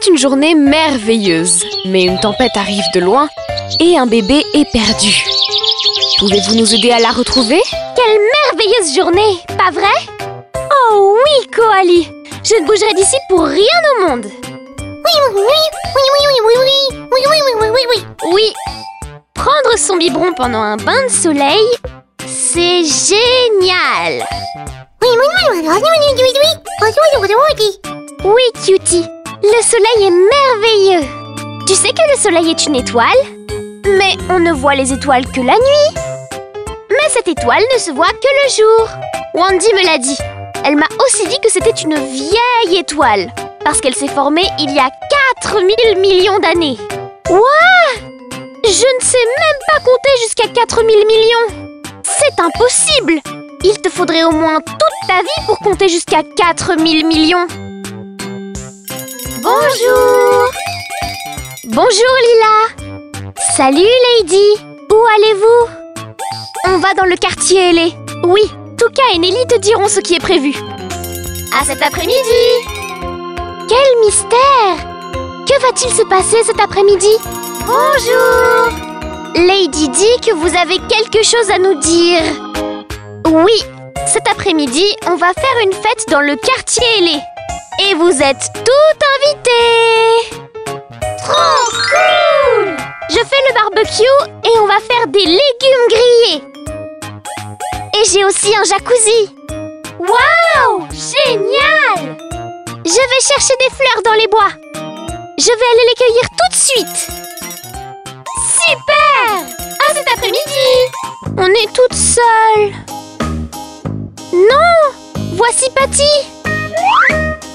C'était une journée merveilleuse, mais une tempête arrive de loin et un bébé est perdu. Pouvez-vous nous aider à la retrouver? Quelle merveilleuse journée, pas vrai? Oh oui, Koali! Je ne bougerai d'ici pour rien au monde! Oui! Prendre son biberon pendant un bain de soleil, c'est génial! Oui, Cutie, le soleil est merveilleux! Tu sais que le soleil est une étoile? Mais on ne voit les étoiles que la nuit! Mais cette étoile ne se voit que le jour! Wendy me l'a dit. Elle m'a aussi dit que c'était une vieille étoile, parce qu'elle s'est formée il y a 4000 millions d'années. Ouah! Je ne sais même pas compter jusqu'à 4000 millions. C'est impossible! Il te faudrait au moins toute ta vie pour compter jusqu'à 4000 millions. Bonjour! Bonjour Lila! Salut Lady! Où allez-vous? On va dans le quartier ailé. Oui, Touka et Nelly te diront ce qui est prévu. À cet après-midi! Quel mystère! Que va-t-il se passer cet après-midi? Bonjour! Lady dit que vous avez quelque chose à nous dire. Oui, cet après-midi, on va faire une fête dans le quartier ailé. Et vous êtes toutes invitées! Trop cool! Je fais le barbecue et on va faire des légumes grillés. Et j'ai aussi un jacuzzi. Waouh! Génial! Je vais chercher des fleurs dans les bois. Je vais aller les cueillir tout de suite. Super! À cet après-midi! On est toutes seules. Non! Voici Patty.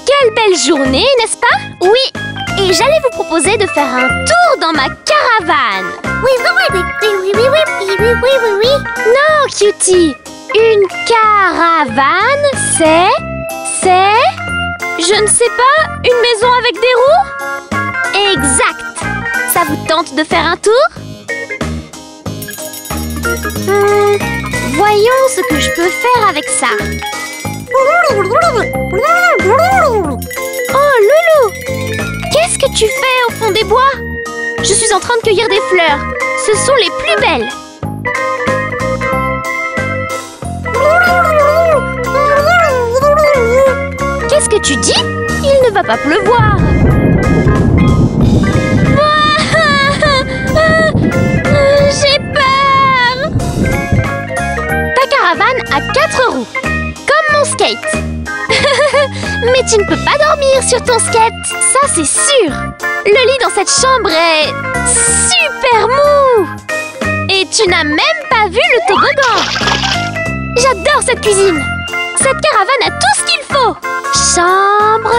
Quelle belle journée, n'est-ce pas? Oui! Et j'allais vous proposer de faire un tour dans ma caravane. Oui. Non, Cutie! Une caravane, c'est... Je ne sais pas, une maison avec des roues? Exact! Ça vous tente de faire un tour? Voyons ce que je peux faire avec ça. Oh, Loulou! Qu'est-ce que tu fais au fond des bois? Je suis en train de cueillir des fleurs. Ce sont les plus belles. Qu'est-ce que tu dis? Il ne va pas pleuvoir. J'ai peur. Ta caravane a 4 roues, comme mon skate. Mais tu ne peux pas dormir sur ton skate, ça c'est sûr. Le lit dans cette chambre est super mou. Et tu n'as même pas vu le toboggan. J'adore cette cuisine. Cette caravane a tout ce qu'il faut. Chambre,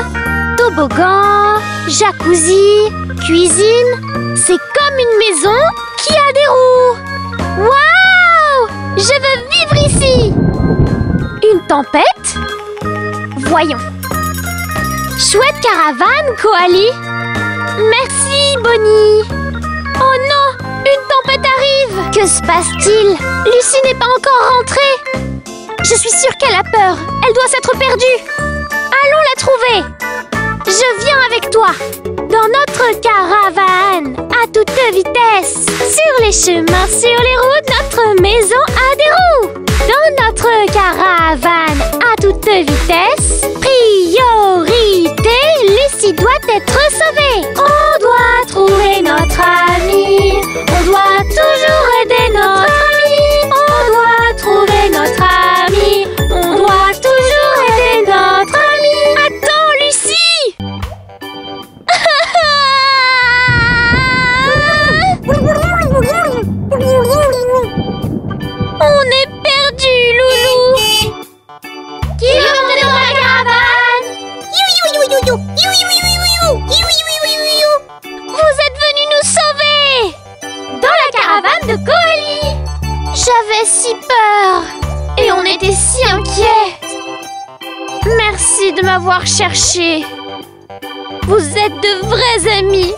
toboggan, jacuzzi, cuisine. C'est comme une maison qui a des roues. Waouh! Je veux vivre ici. Une tempête? Voyons. Chouette caravane, Koali. Merci, Bonnie. Oh non, une tempête arrive. Que se passe-t-il? Lucie n'est pas encore rentrée. Je suis sûre qu'elle a peur. Elle doit s'être perdue. Allons la trouver. Je viens avec toi. Dans notre caravane, à toute vitesse. Sur les chemins, sur les routes, notre maison a des roues. Dans notre caravane, à toute vitesse. Priorité, Lucie doit être sauvée. On doit trouver notre ami. On doit toujours aider notre ami. On doit trouver notre ami. On doit toujours aider notre ami. Attends, Lucie! On est perdu, Loulou. Qui veut monter dans la caravane? Vous êtes venus nous sauver. Dans la caravane de Koali. J'avais si peur. Et on était si inquiets. Merci de m'avoir cherché. Vous êtes de vrais amis.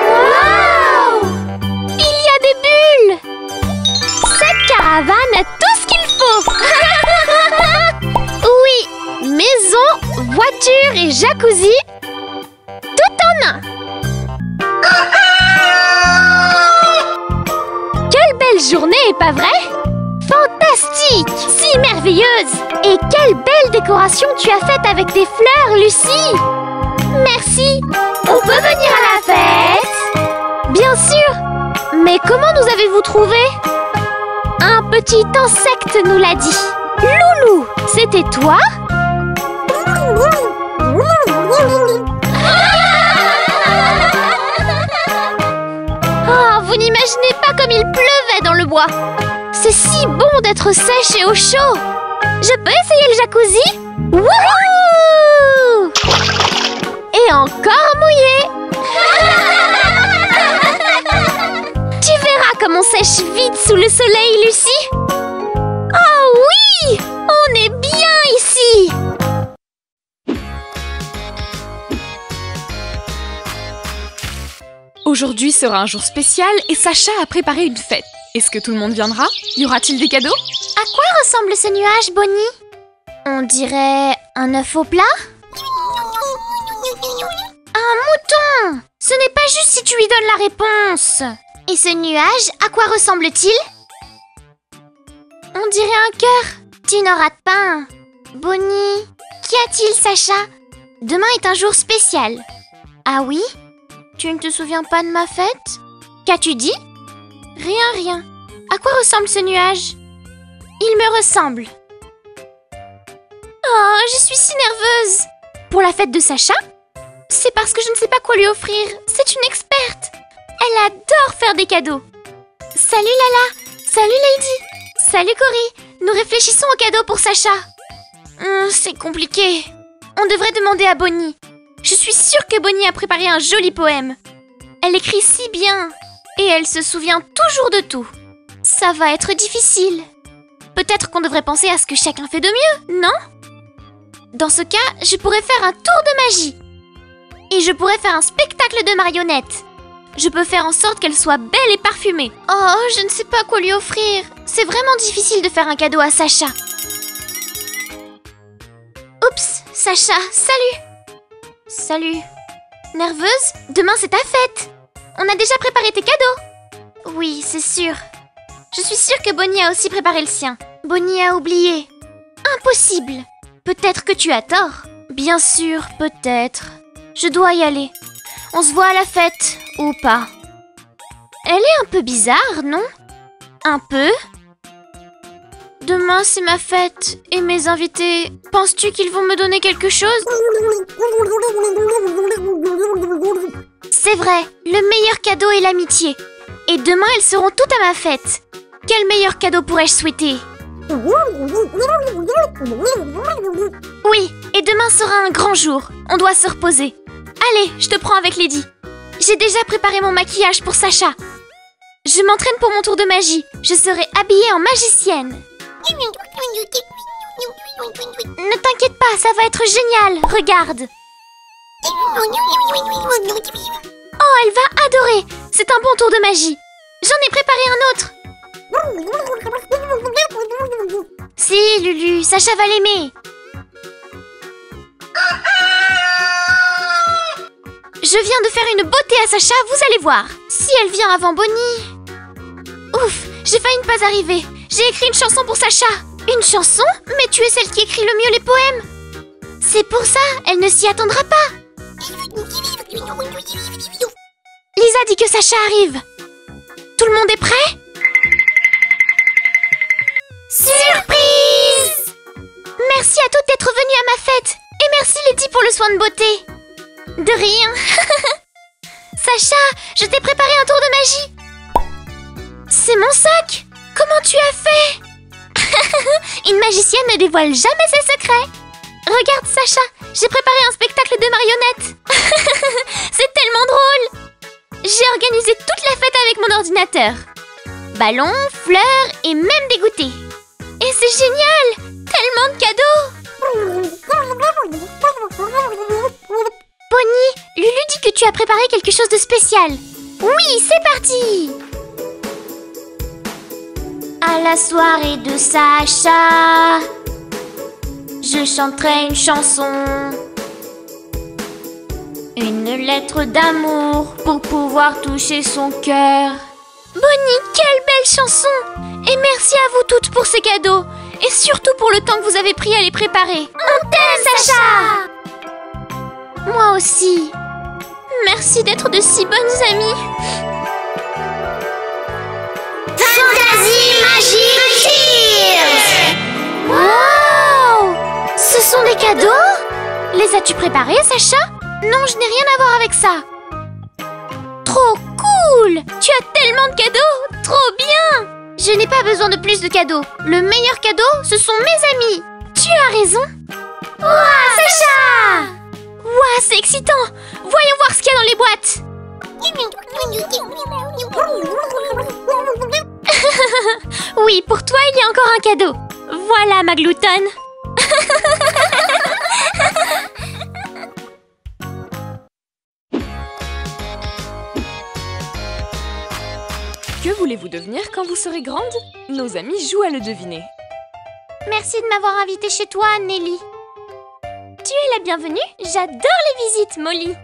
Waouh! Il y a des bulles. et jacuzzi tout en un. Quelle belle journée, pas vrai? Fantastique! Si merveilleuse! Et quelle belle décoration tu as faite avec tes fleurs, Lucie! Merci! On peut venir à la fête? Bien sûr! Mais comment nous avez-vous trouvé? Un petit insecte nous l'a dit. Loulou, c'était toi? Oh, vous n'imaginez pas comme il pleuvait dans le bois. C'est si bon d'être sèche et au chaud. Je peux essayer le jacuzzi? Wouhou! Et encore mouillé. Tu verras comme on sèche vite sous le soleil, Lucie. Oh oui! On est bien ici. Aujourd'hui sera un jour spécial et Sacha a préparé une fête. Est-ce que tout le monde viendra? Y aura-t-il des cadeaux? À quoi ressemble ce nuage, Bonnie? On dirait un œuf au plat? Un mouton! Ce n'est pas juste si tu lui donnes la réponse. Et ce nuage, à quoi ressemble-t-il? On dirait un cœur. Tu n'en rates pas un. Bonnie, qu'y a-t-il, Sacha? Demain est un jour spécial. Ah oui? Tu ne te souviens pas de ma fête? Qu'as-tu dit? Rien. À quoi ressemble ce nuage? Il me ressemble. Oh, je suis si nerveuse. Pour la fête de Sacha? C'est parce que je ne sais pas quoi lui offrir. C'est une experte. Elle adore faire des cadeaux. Salut Lala. Salut Lady. Salut Cory. Nous réfléchissons aux cadeaux pour Sacha. C'est compliqué. On devrait demander à Bonnie. Je suis sûre que Bonnie a préparé un joli poème. Elle écrit si bien. Et elle se souvient toujours de tout. Ça va être difficile. Peut-être qu'on devrait penser à ce que chacun fait de mieux, non? Dans ce cas, je pourrais faire un tour de magie. Et je pourrais faire un spectacle de marionnettes. Je peux faire en sorte qu'elle soit belle et parfumée. Oh, je ne sais pas quoi lui offrir. C'est vraiment difficile de faire un cadeau à Sacha. Oups, Sacha, salut. Salut. Nerveuse? Demain c'est ta fête. On a déjà préparé tes cadeaux. Oui, c'est sûr. Je suis sûre que Bonnie a aussi préparé le sien. Bonnie a oublié. Impossible. Peut-être que tu as tort. Bien sûr, peut-être. Je dois y aller. On se voit à la fête, ou pas. Elle est un peu bizarre, non? Un peu? Demain, c'est ma fête. Et mes invités, penses-tu qu'ils vont me donner quelque chose? C'est vrai, le meilleur cadeau est l'amitié. Et demain, elles seront toutes à ma fête. Quel meilleur cadeau pourrais-je souhaiter? Oui, et demain sera un grand jour. On doit se reposer. Allez, je te prends avec Lady. J'ai déjà préparé mon maquillage pour Sacha. Je m'entraîne pour mon tour de magie. Je serai habillée en magicienne. Ne t'inquiète pas, ça va être génial. Regarde. Oh, elle va adorer. C'est un bon tour de magie. J'en ai préparé un autre. Si, Lulu, Sacha va l'aimer. Je viens de faire une beauté à Sacha, vous allez voir. Si elle vient avant Bonnie... Ouf, j'ai failli ne pas arriver. J'ai écrit une chanson pour Sacha. Une chanson? Mais tu es celle qui écrit le mieux les poèmes. C'est pour ça, elle ne s'y attendra pas. Lisa dit que Sacha arrive. Tout le monde est prêt? Surprise! Merci à toutes d'être venues à ma fête. Et merci Lady pour le soin de beauté. De rien. Sacha, je t'ai préparé un tour de magie. C'est mon sac. Comment tu as fait? Une magicienne ne dévoile jamais ses secrets. Regarde Sacha, j'ai préparé un spectacle de marionnettes. C'est tellement drôle. J'ai organisé toute la fête avec mon ordinateur. Ballons, fleurs et même des goûters. Et c'est génial. Tellement de cadeaux. Bonnie, Lulu dit que tu as préparé quelque chose de spécial. Oui, c'est parti. À la soirée de Sacha, je chanterai une chanson. Une lettre d'amour pour pouvoir toucher son cœur. Bonnie, quelle belle chanson! Et merci à vous toutes pour ces cadeaux. Et surtout pour le temps que vous avez pris à les préparer. On t'aime, Sacha! Moi aussi. Merci d'être de si bonnes amies. Fantasy Magic Tears! Wow! Ce sont des cadeaux? Les as-tu préparés, Sacha? Non, je n'ai rien à voir avec ça. Trop cool! Tu as tellement de cadeaux! Trop bien! Je n'ai pas besoin de plus de cadeaux. Le meilleur cadeau, ce sont mes amis. Tu as raison. Ouah, Sacha! Ouah, c'est excitant! Voyons voir ce qu'il y a dans les boîtes. Oui, pour toi, il y a encore un cadeau. Voilà, ma gloutonne. Que voulez-vous devenir quand vous serez grande? Nos amis jouent à le deviner. Merci de m'avoir invitée chez toi, Nelly. Tu es la bienvenue. J'adore les visites, Molly.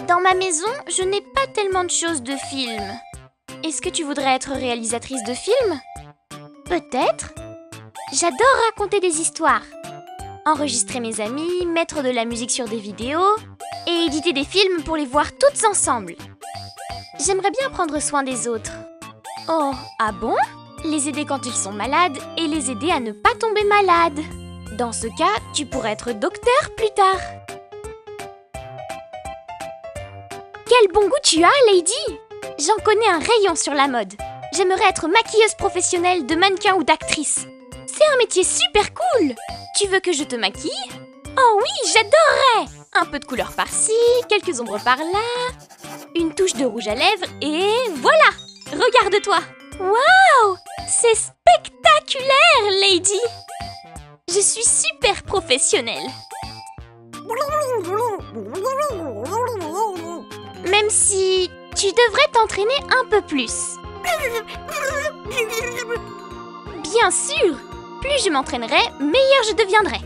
Dans ma maison, je n'ai pas tellement de choses de film. Est-ce que tu voudrais être réalisatrice de films? Peut-être. J'adore raconter des histoires. Enregistrer mes amis, mettre de la musique sur des vidéos et éditer des films pour les voir toutes ensemble. J'aimerais bien prendre soin des autres. Oh, ah bon? Les aider quand ils sont malades et les aider à ne pas tomber malades. Dans ce cas, tu pourrais être docteur plus tard. Quel bon goût tu as, Lady! J'en connais un rayon sur la mode. J'aimerais être maquilleuse professionnelle de mannequin ou d'actrice. C'est un métier super cool! Tu veux que je te maquille? Oh oui, j'adorerais! Un peu de couleur par-ci, quelques ombres par-là, une touche de rouge à lèvres et voilà! Regarde-toi! Waouh! C'est spectaculaire, Lady! Je suis super professionnelle. Même si tu devrais t'entraîner un peu plus. Bien sûr! Plus je m'entraînerai, meilleure je deviendrai.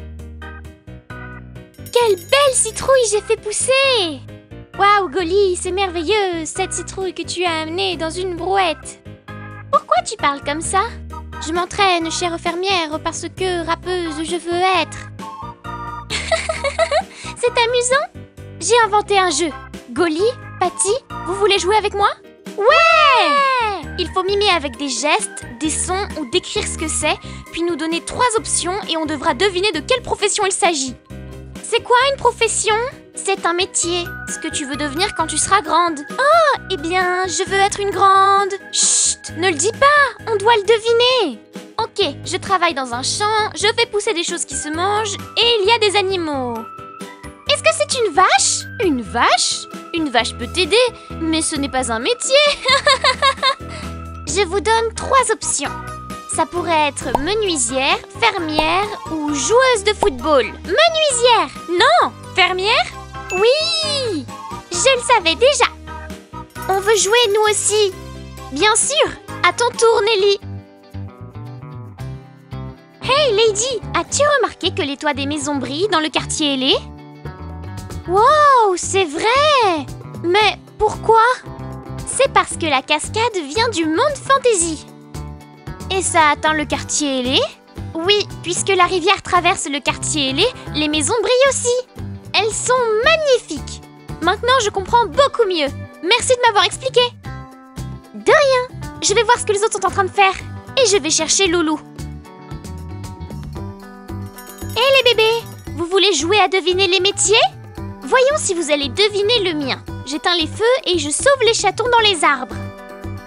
Quelle belle citrouille j'ai fait pousser! Waouh, Golly, c'est merveilleux, cette citrouille que tu as amenée dans une brouette. Pourquoi tu parles comme ça? Je m'entraîne, chère fermière, parce que rappeuse je veux être. C'est amusant! J'ai inventé un jeu. Golly, Patty, vous voulez jouer avec moi? Ouais! Il faut mimer avec des gestes, des sons ou décrire ce que c'est, puis nous donner 3 options et on devra deviner de quelle profession il s'agit. C'est quoi une profession? C'est un métier, ce que tu veux devenir quand tu seras grande. Oh, eh bien, je veux être une grande. Chut, ne le dis pas, on doit le deviner. Ok, je travaille dans un champ, je fais pousser des choses qui se mangent et il y a des animaux. Est-ce que c'est une vache? Une vache? Une vache peut t'aider, mais ce n'est pas un métier. Je vous donne 3 options. Ça pourrait être menuisière, fermière ou joueuse de football. Menuisière! Non! Fermière? Oui! Je le savais déjà. On veut jouer nous aussi. Bien sûr! À ton tour, Nelly. Hey, Lady! As-tu remarqué que les toits des maisons brillent dans le quartier ailé? Wow! C'est vrai! Mais pourquoi? C'est parce que la cascade vient du monde fantasy. Et ça atteint le quartier ailé? Oui, puisque la rivière traverse le quartier ailé, les maisons brillent aussi. Elles sont magnifiques. Maintenant, je comprends beaucoup mieux. Merci de m'avoir expliqué. De rien. Je vais voir ce que les autres sont en train de faire. Et je vais chercher Loulou. Hé les bébés, vous voulez jouer à deviner les métiers? Voyons si vous allez deviner le mien. J'éteins les feux et je sauve les chatons dans les arbres.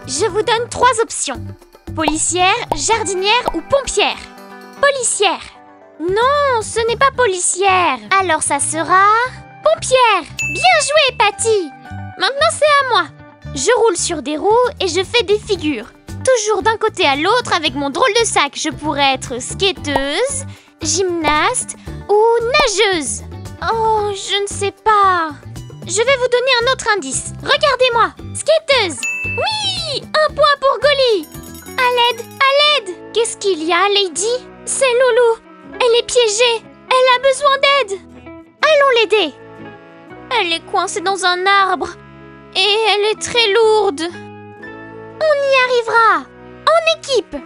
Je vous donne 3 options. Policière, jardinière ou pompière? Policière. Non, ce n'est pas policière. Alors ça sera... pompière. Bien joué, Patty. Maintenant c'est à moi. Je roule sur des roues et je fais des figures. Toujours d'un côté à l'autre avec mon drôle de sac. Je pourrais être skateuse, gymnaste ou nageuse. Oh, je ne sais pas. Je vais vous donner un autre indice. Regardez-moi. Skateuse. Oui, un point pour Golly. À l'aide, à l'aide. Qu'est-ce qu'il y a, Lady? C'est Loulou. Elle est piégée. Elle a besoin d'aide. Allons l'aider. Elle est coincée dans un arbre. Et elle est très lourde. On y arrivera. En équipe.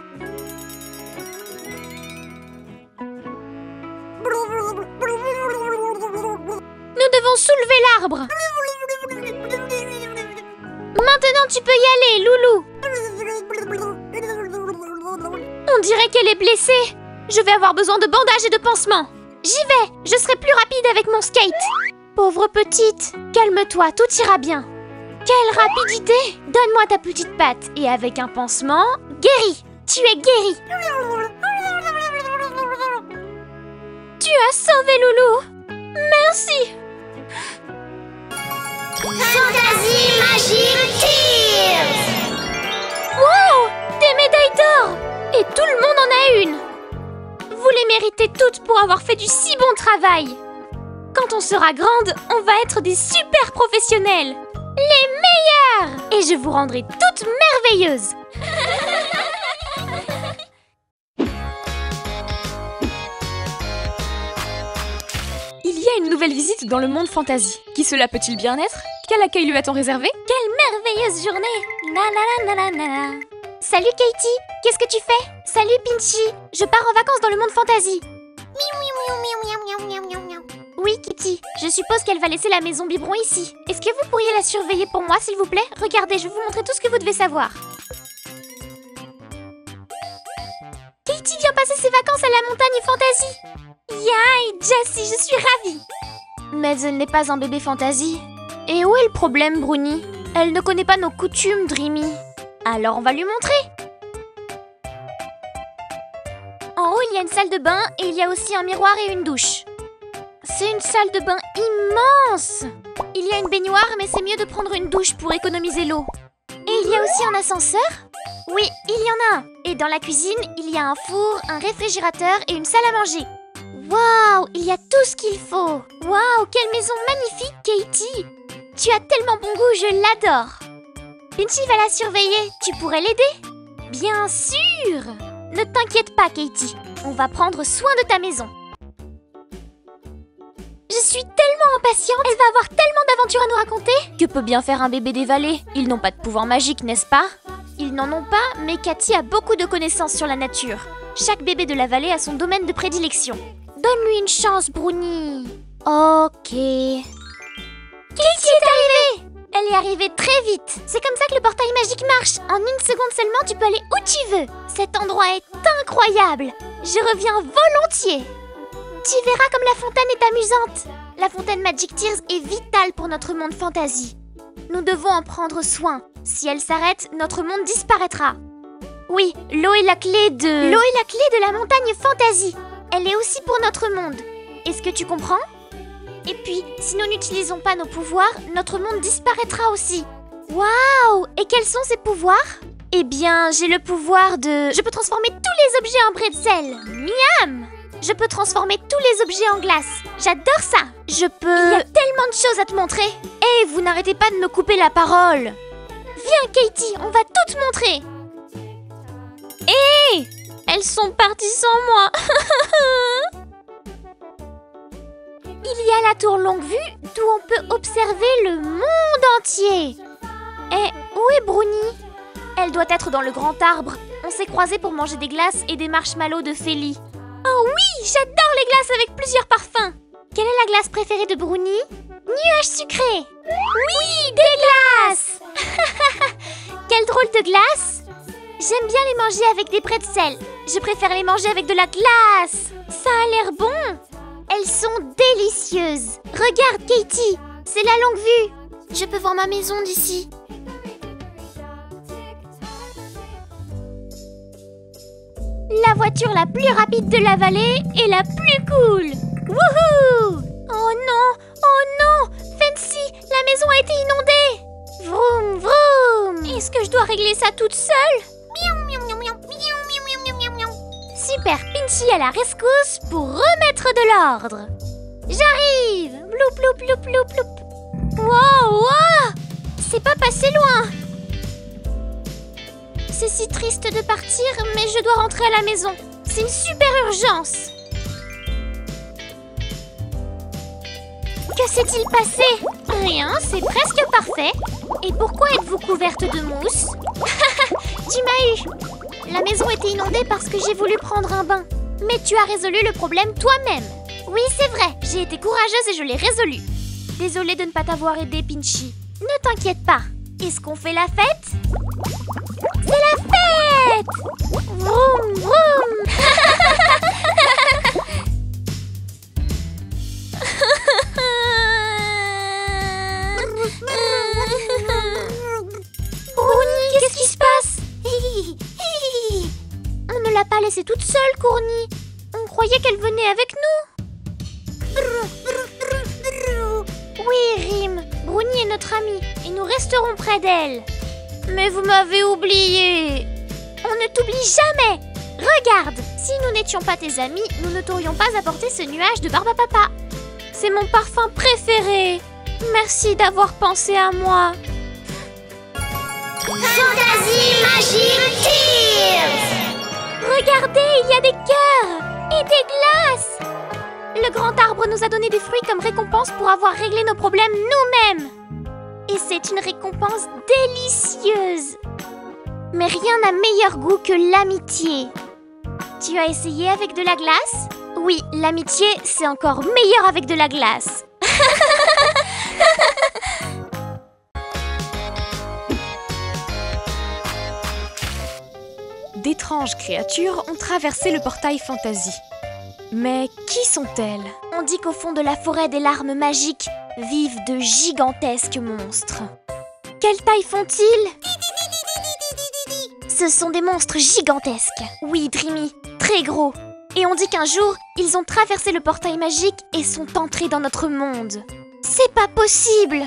Nous devons soulever l'arbre. Maintenant, tu peux y aller, Loulou. On dirait qu'elle est blessée. Je vais avoir besoin de bandages et de pansements. J'y vais. Je serai plus rapide avec mon skate. Pauvre petite, calme-toi, tout ira bien. Quelle rapidité! Donne-moi ta petite patte et avec un pansement, guéri. Tu es guéri. Tu as sauvé Loulou. Merci. Fantasy Magic Tears. Wow! Des médailles d'or! Et tout le monde en a une. Vous les méritez toutes pour avoir fait du si bon travail. Quand on sera grande, on va être des super professionnels. Les meilleurs! Et je vous rendrai toutes merveilleuses. Il y a une nouvelle visite dans le monde fantasy. Qui cela peut-il bien être? Quel accueil lui a-t-on réservé? Quelle merveilleuse journée! Na na na na na na. Salut Katie, qu'est-ce que tu fais? Salut Pinchy, je pars en vacances dans le monde fantasy. Oui Kitty, je suppose qu'elle va laisser la maison biberon ici. Est-ce que vous pourriez la surveiller pour moi s'il vous plaît? Regardez, je vais vous montrer tout ce que vous devez savoir. Katie vient passer ses vacances à la montagne fantasy. Yay, Jessie, je suis ravie. Mais elle n'est pas un bébé fantasy. Et où est le problème, Bruni? Elle ne connaît pas nos coutumes, Dreamy. Alors on va lui montrer. En haut, il y a une salle de bain et il y a aussi un miroir et une douche. C'est une salle de bain immense. Il y a une baignoire, mais c'est mieux de prendre une douche pour économiser l'eau. Et il y a aussi un ascenseur? Oui, il y en a un. Et dans la cuisine, il y a un four, un réfrigérateur et une salle à manger. Waouh, il y a tout ce qu'il faut. Waouh, quelle maison magnifique, Katie. Tu as tellement bon goût, je l'adore. Pinchy va la surveiller, tu pourrais l'aider? Bien sûr! Ne t'inquiète pas, Katie. On va prendre soin de ta maison. Je suis tellement impatiente. Elle va avoir tellement d'aventures à nous raconter. Que peut bien faire un bébé des vallées? Ils n'ont pas de pouvoir magique, n'est-ce pas? Ils n'en ont pas, mais Cathy a beaucoup de connaissances sur la nature. Chaque bébé de la vallée a son domaine de prédilection. Donne-lui une chance, Bruni. Ok. Katie est arrivée! Elle est arrivée très vite. C'est comme ça que le portail magique marche. En une seconde seulement, tu peux aller où tu veux. Cet endroit est incroyable. Je reviens volontiers. Tu verras comme la fontaine est amusante. La fontaine Magic Tears est vitale pour notre monde fantasy. Nous devons en prendre soin. Si elle s'arrête, notre monde disparaîtra. Oui, l'eau est la clé de... L'eau est la clé de la montagne fantasy. Elle est aussi pour notre monde. Est-ce que tu comprends? Et puis, si nous n'utilisons pas nos pouvoirs, notre monde disparaîtra aussi. Waouh! Et quels sont ces pouvoirs? Eh bien, j'ai le pouvoir de... Je peux transformer tous les objets en bretzel. Miam! Je peux transformer tous les objets en glace. J'adore ça. Je peux... Il y a tellement de choses à te montrer. Hé, vous n'arrêtez pas de me couper la parole. Viens, Katie, on va tout te montrer. Hé! Elles sont parties sans moi. Il y a la tour longue vue, d'où on peut observer le monde entier. Et où est Bruni? Elle doit être dans le grand arbre. On s'est croisés pour manger des glaces et des marshmallows de Feli. Oh oui, j'adore les glaces avec plusieurs parfums. Quelle est la glace préférée de Bruni? Nuage sucré. Oui, des glaces. Quelle drôle de glace. J'aime bien les manger avec des pretzels. Je préfère les manger avec de la glace. Ça a l'air bon. Elles sont délicieuses. Regarde, Katie, c'est la longue vue. Je peux voir ma maison d'ici. La voiture la plus rapide de la vallée et la plus cool. Wouhou! Oh non, Fancy, la maison a été inondée. Vroom, vroom. Est-ce que je dois régler ça toute seule? Super, Pinchy à la rescousse pour remettre de l'ordre. J'arrive. Bloup, bloup, bloup, bloup, bloup. Wow, wow. C'est pas passé loin. C'est si triste de partir, mais je dois rentrer à la maison. C'est une super urgence. Que s'est-il passé? Rien, c'est presque parfait. Et pourquoi êtes-vous couverte de mousse? Tu m'as eu. La maison était inondée parce que j'ai voulu prendre un bain. Mais tu as résolu le problème toi-même. Oui, c'est vrai, j'ai été courageuse et je l'ai résolu. Désolée de ne pas t'avoir aidé, Pinchy. Ne t'inquiète pas. Est-ce qu'on fait la fête? C'est la fête! Vroom, vroom! Cournie, qu'est-ce qui se passe? On ne l'a pas laissée toute seule, Cournie. On croyait qu'elle venait avec nous. Oui, Rim. Brownie est notre amie et nous resterons près d'elle. Mais vous m'avez oublié. On ne t'oublie jamais. Regarde, si nous n'étions pas tes amis, nous ne t'aurions pas apporté ce nuage de barbe à papa. C'est mon parfum préféré. Merci d'avoir pensé à moi. Fantasy Magic Tears. Regardez, il y a des cœurs et des glaces. Le grand arbre nous a donné des fruits comme récompense pour avoir réglé nos problèmes nous-mêmes. Et c'est une récompense délicieuse. Mais rien n'a meilleur goût que l'amitié. Tu as essayé avec de la glace? Oui, l'amitié, c'est encore meilleur avec de la glace. D'étranges créatures ont traversé le portail Fantasy. Mais qui sont-elles? On dit qu'au fond de la forêt des larmes magiques vivent de gigantesques monstres. Quelle taille font-ils? Ce sont des monstres gigantesques. Oui, Dreamy, très gros. Et on dit qu'un jour, ils ont traversé le portail magique et sont entrés dans notre monde. C'est pas possible!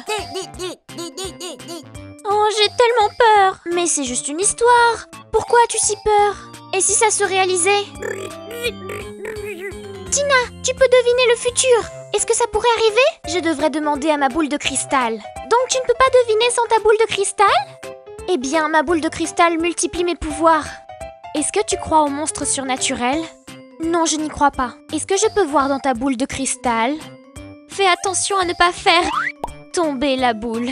Oh, j'ai tellement peur! Mais c'est juste une histoire! Pourquoi as-tu si peur? Et si ça se réalisait? Tina, tu peux deviner le futur! Est-ce que ça pourrait arriver? Je devrais demander à ma boule de cristal. Donc tu ne peux pas deviner sans ta boule de cristal? Eh bien, ma boule de cristal multiplie mes pouvoirs. Est-ce que tu crois aux monstres surnaturels? Non, je n'y crois pas. Est-ce que je peux voir dans ta boule de cristal? Fais attention à ne pas faire tomber la boule.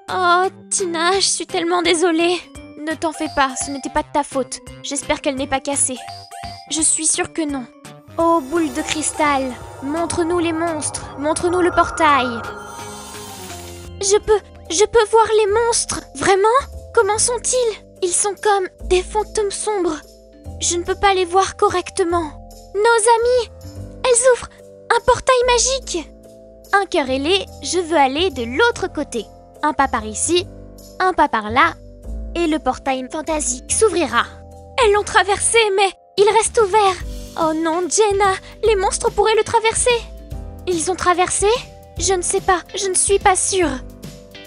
Oh, Tina, je suis tellement désolée. Ne t'en fais pas, ce n'était pas de ta faute. J'espère qu'elle n'est pas cassée. Je suis sûre que non. Oh, boule de cristal, montre-nous les monstres, montre-nous le portail. Je peux voir les monstres. Vraiment? Comment sont-ils? Ils sont comme des fantômes sombres. Je ne peux pas les voir correctement. Nos amis, elles ouvrent un portail magique. Un cœur ailé, je veux aller de l'autre côté. Un pas par ici, un pas par là, et le portail fantastique s'ouvrira. Elles l'ont traversé, mais il reste ouvert. Oh non, Jenna, les monstres pourraient le traverser. Ils ont traversé? Je ne sais pas, je ne suis pas sûre.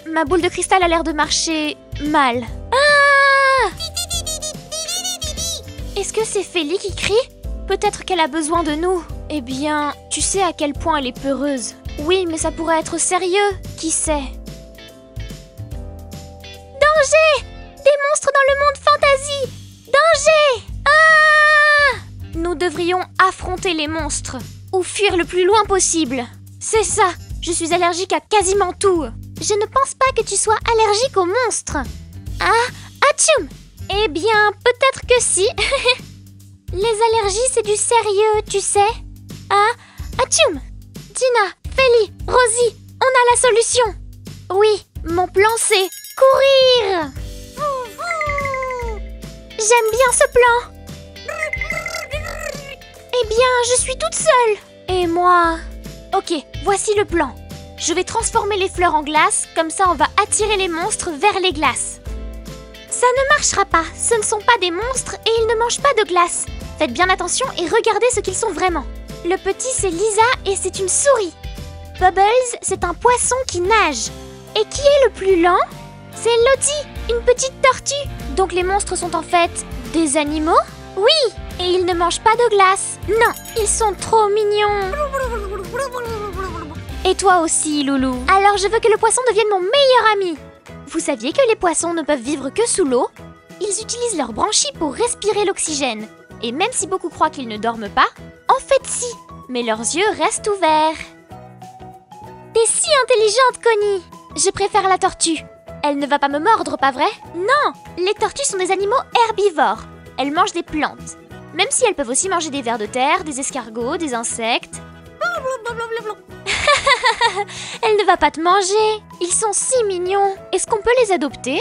Ma boule de cristal a l'air de marcher mal. Ah! Est-ce que c'est Feli qui crie? Peut-être qu'elle a besoin de nous. Eh bien, tu sais à quel point elle est peureuse. Oui, mais ça pourrait être sérieux. Qui sait? Danger! Des monstres dans le monde fantasy! Danger! Ah! Nous devrions affronter les monstres. Ou fuir le plus loin possible. C'est ça, je suis allergique à quasiment tout. Je ne pense pas que tu sois allergique aux monstres. Ah, atchoum! Eh bien, peut-être que si. Les allergies, c'est du sérieux, tu sais. Ah, atchoum! Tina, Feli, Rosie, on a la solution. Oui, mon plan c'est courir. J'aime bien ce plan. Eh bien, je suis toute seule. Et moi? Ok, voici le plan. Je vais transformer les fleurs en glace, comme ça on va attirer les monstres vers les glaces. Ça ne marchera pas, ce ne sont pas des monstres et ils ne mangent pas de glace. Faites bien attention et regardez ce qu'ils sont vraiment. Le petit c'est Lisa et c'est une souris. Bubbles, c'est un poisson qui nage. Et qui est le plus lent? C'est Lottie, une petite tortue. Donc les monstres sont en fait des animaux? Oui, et ils ne mangent pas de glace. Non, ils sont trop mignons. Et toi aussi, Loulou. Alors je veux que le poisson devienne mon meilleur ami. Vous saviez que les poissons ne peuvent vivre que sous l'eau? Ils utilisent leurs branchies pour respirer l'oxygène. Et même si beaucoup croient qu'ils ne dorment pas, en fait si. mais leurs yeux restent ouverts. T'es si intelligente, Connie. Je préfère la tortue. Elle ne va pas me mordre, pas vrai? Non, les tortues sont des animaux herbivores. Elles mangent des plantes. Même si elles peuvent aussi manger des vers de terre, des escargots, des insectes. Elle ne va pas te manger. Ils sont si mignons. Est-ce qu'on peut les adopter?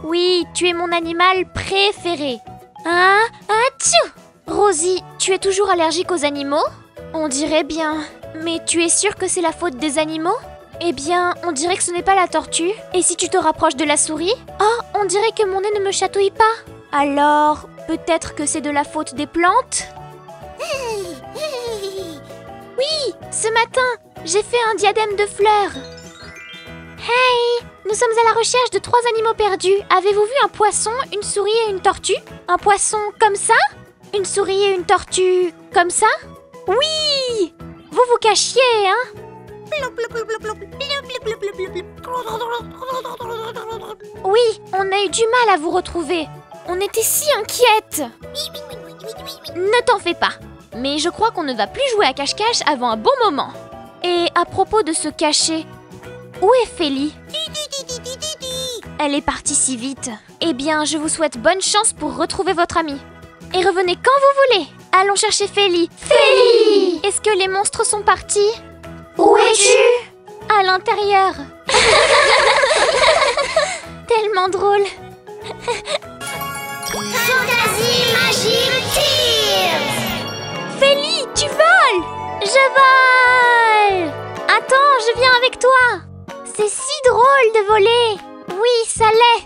Oui, tu es mon animal préféré. Ah, atchou! Rosie, tu es toujours allergique aux animaux? On dirait bien. Mais tu es sûre que c'est la faute des animaux? Eh bien, on dirait que ce n'est pas la tortue. Et si tu te rapproches de la souris? Oh, on dirait que mon nez ne me chatouille pas. Alors, peut-être que c'est de la faute des plantes? Oui, ce matin, j'ai fait un diadème de fleurs. Hey, nous sommes à la recherche de 3 animaux perdus. Avez-vous vu un poisson, une souris et une tortue? Un poisson comme ça? Une souris et une tortue comme ça? Oui! Vous vous cachiez, hein? Oui, on a eu du mal à vous retrouver. On était si inquiètes. Ne t'en fais pas. Mais je crois qu'on ne va plus jouer à cache-cache avant un bon moment. Et à propos de se cacher, où est Feli? Elle est partie si vite. Eh bien, je vous souhaite bonne chance pour retrouver votre amie. Et revenez quand vous voulez. Allons chercher Feli. Feli! Est-ce que les monstres sont partis? Où es-tu? À l'intérieur. Tellement drôle. Fantasy Magic Tears! Feli, tu voles! Je vole! Attends, je viens avec toi. C'est si drôle de voler. Oui, ça l'est.